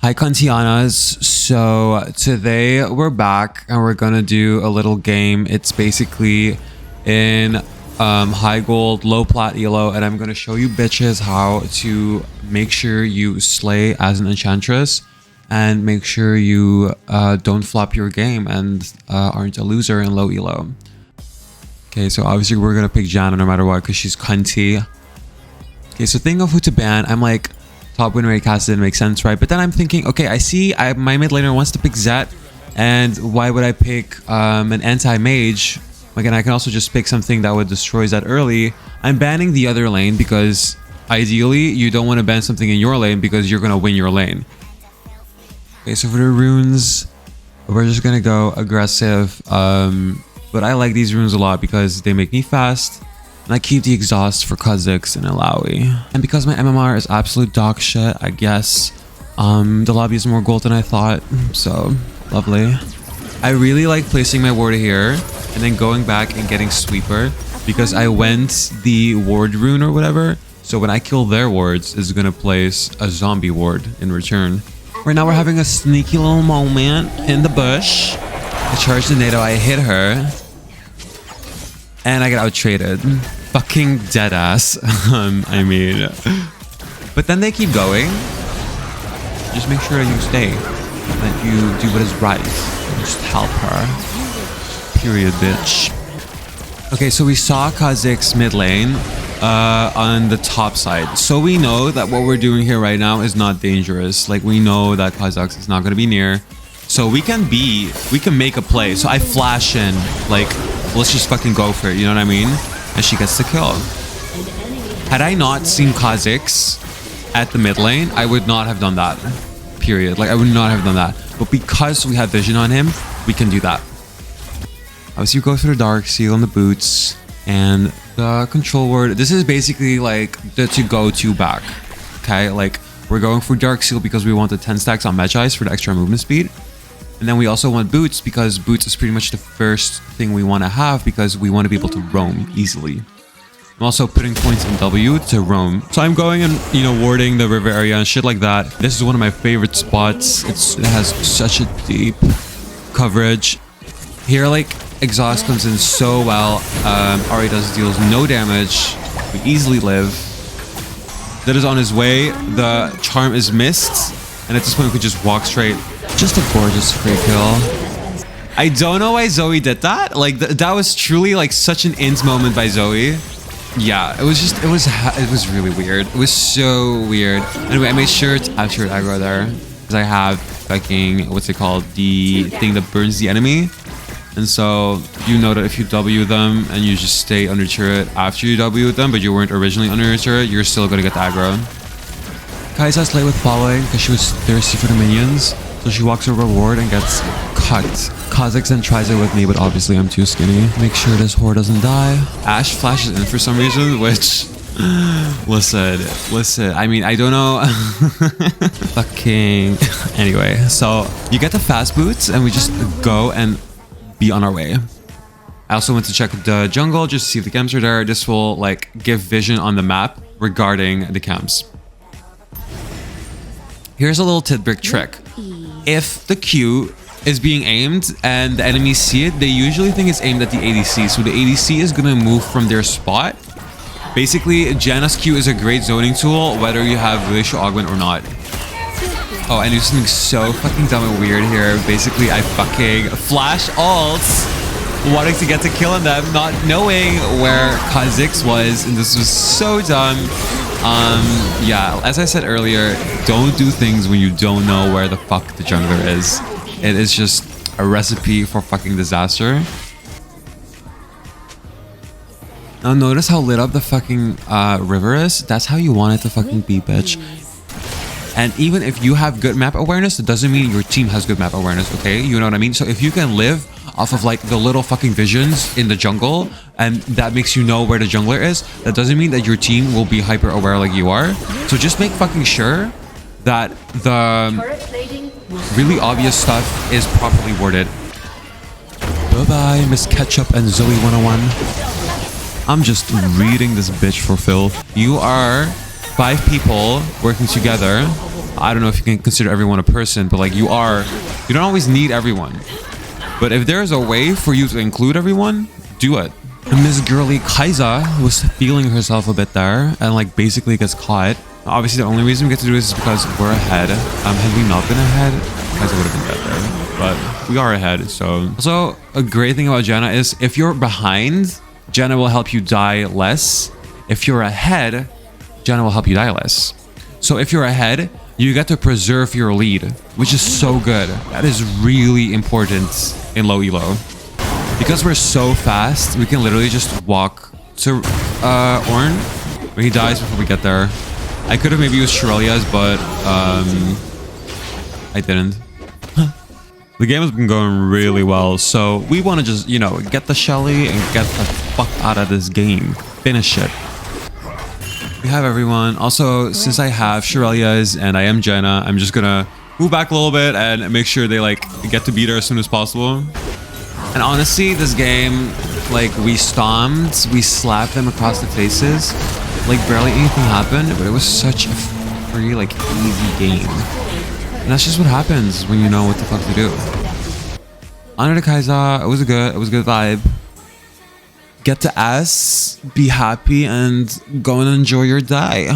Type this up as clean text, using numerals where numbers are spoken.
Hi Kantianas. So today we're back and we're gonna do a little game. It's basically in high gold, low plat elo, and I'm gonna show you bitches how to make sure you slay as an enchantress and make sure you don't flop your game and aren't a loser in low elo. Okay, so obviously we're gonna pick Janna no matter what because she's cunty. Okay, so think of who to ban. I'm like, top win rate cast didn't make sense, right? But then I'm thinking, okay, I see my mid laner wants to pick Zed, and why would I pick an anti-mage? Again, I can also just pick something that would destroy Zed early. I'm banning the other lane because ideally you don't want to ban something in your lane because you're going to win your lane. Okay, so for the runes, we're just going to go aggressive. But I like these runes a lot because they make me fast. And I keep the exhaust for Kha'Zix and Alawi. And because my MMR is absolute dog shit, I guess the lobby is more gold than I thought. So, lovely. I really like placing my ward here and then going back and getting sweeper because I went the ward rune or whatever. So when I kill their wards, it's gonna place a zombie ward in return. Right now we're having a sneaky little moment in the bush. I charged the NATO, I hit her. And I get out-traded. Fucking deadass. I mean. But then they keep going. Just make sure you stay. That you do what is right. Just help her. Period, bitch. Okay, so we saw Kha'Zix mid lane on the top side. So we know that what we're doing here right now is not dangerous. Like, we know that Kha'Zix is not going to be near. So we can make a play. So I flash in, like, let's just fucking go for it, you know what I mean? And she gets the kill. Had I not seen Kha'Zix at the mid lane, I would not have done that. Period. Like, I would not have done that. But because we have vision on him, we can do that. Obviously, you go through the Dark Seal and the boots and the control word. This is basically like the to-go-to back. Okay? Like, we're going for Dark Seal because we want the 10 stacks on Magi's for the extra movement speed. And then we also want boots because boots is pretty much the first thing we want to have because we want to be able to roam easily. I'm also putting points in W to roam. So I'm going and, you know, warding the river area and shit like that. This is one of my favorite spots. It has such a deep coverage. Here, like, exhaust comes in so well. Ari deals no damage. We easily live. That is on his way. The charm is missed. And at this point, we could just walk straight. Just a gorgeous free kill. I don't know why Zoe did that. Like, that was truly like such an int moment by Zoe. Yeah, it was really weird. It was so weird. Anyway, I made sure to capture aggro there because I have fucking, what's it called? The thing that burns the enemy. And so you know that if you W them and you just stay under turret after you W them, but you weren't originally under your turret, you're still gonna get the aggro. Kai'Sa's late with following because she was thirsty for the minions. So she walks over ward and gets cut. Kha'Zix then tries it with me, but obviously I'm too skinny. Make sure this whore doesn't die. Ashe flashes in for some reason, which... Listen. I mean, I don't know. Fucking... Anyway, so you get the fast boots and we just go and be on our way. I also went to check the jungle just to see if the camps are there. This will, like, give vision on the map regarding the camps. Here's a little tidbit trick. If the Q is being aimed and the enemies see it, they usually think it's aimed at the ADC. So the ADC is going to move from their spot. Basically, Janna's Q is a great zoning tool, whether you have Glacial Augment or not. Oh, I do something so fucking dumb and weird here. Basically, I fucking flash ults, wanting to get the kill on them, not knowing where Kha'Zix was. And this was so dumb. Yeah, as I said earlier, don't do things when you don't know where the fuck the jungler is. It is just a recipe for fucking disaster. Now notice how lit up the fucking river is. That's how you want it to fucking be, bitch. And even if you have good map awareness, it doesn't mean your team has good map awareness, okay? You know what I mean? So if you can live off of like the little fucking visions in the jungle and that makes you know where the jungler is, that doesn't mean that your team will be hyper aware like you are. So just make fucking sure that the really obvious stuff is properly worded. Bye-bye, Miss Ketchup and Zoe 101. I'm just reading this bitch for filth. You are 5 people working together I don't know if you can consider everyone a person, but like you don't always need everyone. But if there's a way for you to include everyone, do it. And Miss Girly Kaiza was feeling herself a bit there and like basically gets caught. Obviously, the only reason we get to do this is because we're ahead. Had we not been ahead, Kaiza would have been dead there. But we are ahead, so. Also, a great thing about Janna is if you're behind, Janna will help you die less. If you're ahead, Janna will help you die less. So if you're ahead, you get to preserve your lead, which is so good. That is really important in low elo. Because we're so fast, we can literally just walk to Ornn, where he dies before we get there. I could have maybe used Shirelia's, but I didn't. The game has been going really well, so we want to just, you know, get the Shelly and get the fuck out of this game. Finish it. We have everyone. Also, since I have Shirelia's and I am Janna, I'm just gonna move back a little bit and make sure they like get to beat her as soon as possible. And honestly, this game, like we stomped, we slapped them across the faces. Like barely anything happened, but it was such a free, like easy game. And that's just what happens when you know what the fuck to do. Honor to Kaiza, it was a good vibe. Get to S, be happy, and go and enjoy your day.